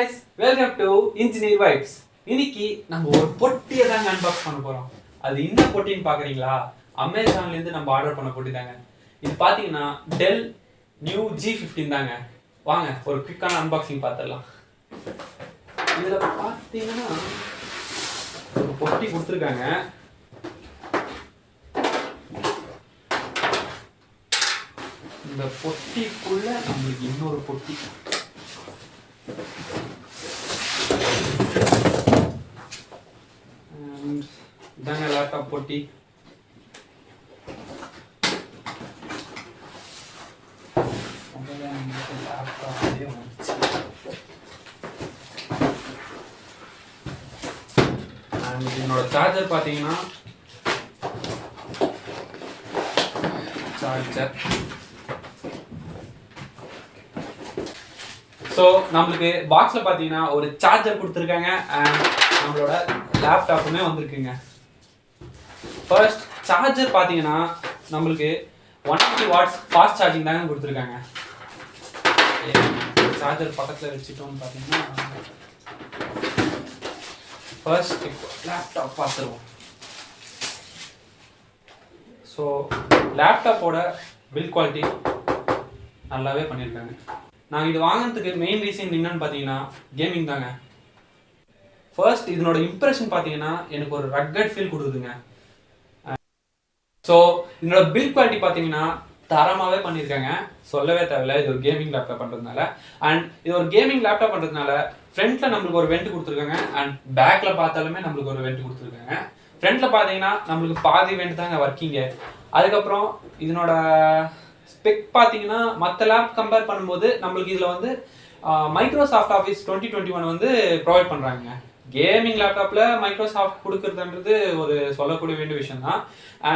guys, welcome to Engineer Vibes. இன்னைக்கு நம்ம ஒரு பொட்டியை தாங்க அன்பாக்ஸ் பண்ண போறோம். அது என்ன பொட்டின்னு பாக்குறீங்களா? அமேசான்ல இருந்து நம்ம ஆர்டர் பண்ண பொட்டி தாங்க. இது பாத்தீங்கன்னா Dell new g15 தாங்க. வாங்க ஒரு குயிக்கான அன்பாக்சிங் பார்த்துடலாம். இதுல பாத்தீங்கன்னா ஒரு பொட்டி கொடுத்துருக்காங்க. இந்த பொட்டிக்குள்ள நம்மளுக்கு இன்னொரு பொட்டி. இதாங்க லேப்டாப் பொட்டி. என்னோட சார்ஜர் பார்த்தீங்கன்னா சார்ஜர். ஸோ நம்மளுக்கு பாக்ஸில் பார்த்தீங்கன்னா ஒரு சார்ஜர் கொடுத்துருக்காங்க அண்ட் நம்மளோட லேப்டாப்புமே வந்திருக்குங்க. ஃபர்ஸ்ட் சார்ஜர் பார்த்தீங்கன்னா நம்மளுக்கு 150 வாட்ஸ் ஃபாஸ்ட் சார்ஜிங் தாங்க கொடுத்துருக்காங்க. சார்ஜர் பக்கத்தில் வச்சுட்டோம்னு பார்த்தீங்கன்னா ஃபர்ஸ்ட் இப்போ லேப்டாப் பார்த்துருவோம். ஸோ லேப்டாப்போட பில்ட் குவாலிட்டி நல்லாவே பண்ணியிருக்காங்க. நான் இது வாங்கினதுக்கு மெயின் ரீசன் என்னன்னு பார்த்தீங்கன்னா கேமிங் தாங்க. ஃபர்ஸ்ட் இதனோட இம்ப்ரெஷன் பார்த்தீங்கன்னா எனக்கு ஒரு ரக்கட் ஃபீல் கொடுக்குதுங்க. ஸோ இதனோட பில்ட் குவாலிட்டி பார்த்தீங்கன்னா தரமாகவே பண்ணியிருக்காங்க, சொல்லவே தேவையில்ல. இது ஒரு கேமிங் லேப்டாப் பண்ணுறதுனால அண்ட் இது ஒரு கேமிங் லேப்டாப் பண்ணுறதுனால ஃப்ரண்ட்டில் நம்மளுக்கு ஒரு வெண்ட் கொடுத்துருக்காங்க அண்ட் பேக்கில் பார்த்தாலுமே நம்மளுக்கு ஒரு வெண்ட் கொடுத்துருக்காங்க. ஃப்ரண்ட்டில் பார்த்தீங்கன்னா நம்மளுக்கு பாதி வெண்ட் தாங்க ஒர்க்கிங்கு. அதுக்கப்புறம் இதனோட ஸ்பெக் பார்த்தீங்கன்னா மற்ற லேப் கம்பேர் பண்ணும்போது நம்மளுக்கு இதில் வந்து மைக்ரோசாஃப்ட் ஆஃபீஸ் 2021 வந்து ப்ரொவைட் பண்ணுறாங்க. கேமிங் லேப்டாப்பில் மைக்ரோசாஃப்ட் கொடுக்குறதுன்றது ஒரு சொல்லக்கூடிய வேண்டிய விஷயம் தான்.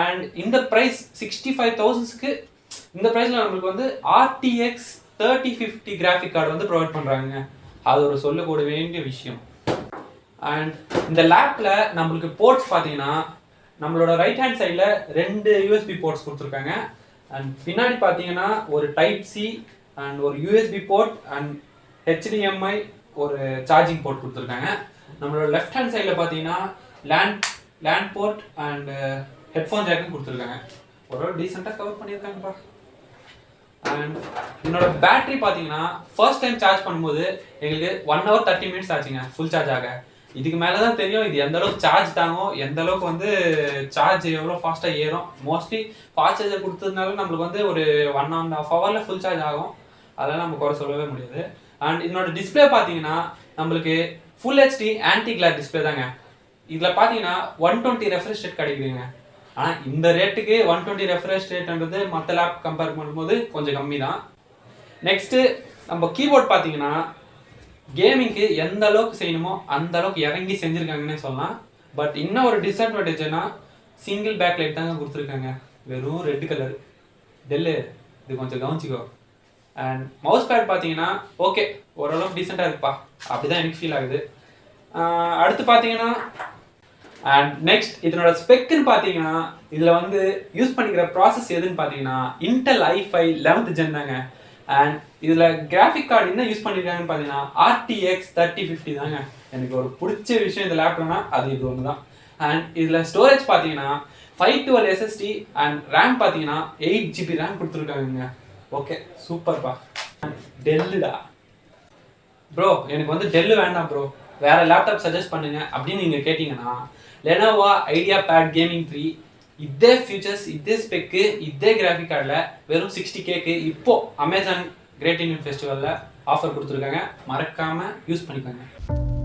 அண்ட் இந்த ப்ரைஸ் 65,000க்கு இந்த ப்ரைஸில் நம்மளுக்கு வந்து RTX 3050 கிராஃபிக் கார்டு வந்து ப்ரொவைட் பண்ணுறாங்க. அது ஒரு சொல்லக்கூடிய வேண்டிய விஷயம். அண்ட் இந்த லேப்பில் நம்மளுக்கு போர்ட்ஸ் பார்த்தீங்கன்னா நம்மளோட ரைட் ஹேண்ட் சைடில் 2 USB போர்ட்ஸ் கொடுத்துருக்காங்க அண்ட் பின்னாடி பார்த்தீங்கன்னா ஒரு டைப் சி அண்ட் ஒரு USB போர்ட் அண்ட் HDMI ஒரு சார்ஜிங் போர்ட் கொடுத்துருக்காங்க. நம்மளோட லெஃப்ட் ஹேண்ட் சைடில் பார்த்தீங்கன்னா லேண்ட் போர்ட் அண்ட் ஹெட்ஃபோன் ஜாக்கும் கொடுத்துருக்காங்க. ஒரு டீசெண்டாக கவர் பண்ணியிருக்காங்கப்பா. அண்ட் என்னோட பேட்டரி பார்த்தீங்கன்னா ஃபர்ஸ்ட் டைம் சார்ஜ் பண்ணும்போது எங்களுக்கு 1 hour 30 minutes ஆச்சுங்க ஃபுல் சார்ஜ் ஆக. இதுக்கு மேலே தான் தெரியும் இது எந்த அளவுக்கு சார்ஜ் தாங்கும், எந்த அளவுக்கு வந்து சார்ஜ் எவ்வளோ ஃபாஸ்ட்டாக ஏறும். மோஸ்ட்லி ஃபாஸ்ட் சார்ஜர் கொடுத்ததுனால நம்மளுக்கு வந்து ஒரு 1.5 hour ஃபுல் சார்ஜ் ஆகும். அதெல்லாம் நம்ம குறை சொல்லவே முடியாது. அண்ட் இதனோட டிஸ்பிளே பார்த்தீங்கன்னா நம்மளுக்கு ஃபுல் HD ஆன்டி கிளார் டிஸ்பிளே தாங்க. இதில் பார்த்தீங்கன்னா 120 ரெஃப்ரெஷ் ரேட் கிடைக்குதுங்க. ஆனால் இந்த ரேட்டுக்கு 120 ரெஃப்ரெஷ் ரேட்ன்றது மற்ற லேப் கம்பேர் பண்ணும்போது கொஞ்சம் கம்மி தான். நெக்ஸ்ட்டு நம்ம கீபோர்ட் பார்த்தீங்கன்னா கேமிங்க்கு எந்த அளவுக்கு செய்யணுமோ அந்த அளவுக்கு இறங்கி செஞ்சுருக்காங்கன்னே சொல்லலாம். பட் இன்னும் ஒரு டிஸ்அட்வான்டேஜ்னா சிங்கிள் பேக் லைட் தாங்க கொடுத்துருக்காங்க, வெறும் ரெட் கலர். டெல்லு இது கொஞ்சம் கவனிச்சிக்கோ. அண்ட் மவுஸ் பேட் பார்த்தீங்கன்னா ஓகே ஓரளவுக்கு டீசெண்டாக இருக்குப்பா, அப்படி தான் எனக்கு ஃபீல் ஆகுது. அடுத்து பார்த்தீங்கன்னா அண்ட் நெக்ஸ்ட் இதனோட ஸ்பெக்குன்னு பார்த்தீங்கன்னா இதில் வந்து யூஸ் பண்ணிக்கிற ப்ராசஸ் எதுன்னு பார்த்தீங்கன்னா Intel i5 11th gen தாங்க. அண்ட் இதில் கிராஃபிக் கார்டு என்ன யூஸ் பண்ணியிருக்காங்கன்னு பார்த்தீங்கன்னா RTX 3050 தாங்க. எனக்கு ஒரு பிடிச்ச விஷயம் இந்த லேப்டாப்னா அது இது ஒன்று தான். அண்ட் இதில் ஸ்டோரேஜ் பார்த்தீங்கன்னா 512 SSD அண்ட் ரேம் பார்த்தீங்கன்னா 8 GB ரேம் கொடுத்துருக்காங்க. ஓகே சூப்பர்ப்பா. டெல்லுடா ப்ரோ, எனக்கு வந்து டெல்லு வேண்டாம் ப்ரோ, வேற லேப்டாப் சஜஸ்ட் பண்ணுங்க அப்படின்னு நீங்கள் கேட்டிங்கன்னா லெனோவா IdeaPad Gaming 3 இதே ஃபியூச்சர்ஸ் இதே ஸ்பெக்கு இதே கிராஃபிக் கார்டில் வெறும் 60Kக்கு இப்போ அமேசான் கிரேட் இண்டியன் ஃபெஸ்டிவலில் ஆஃபர் கொடுத்துருக்காங்க. மறக்காமல் யூஸ் பண்ணிக்கோங்க.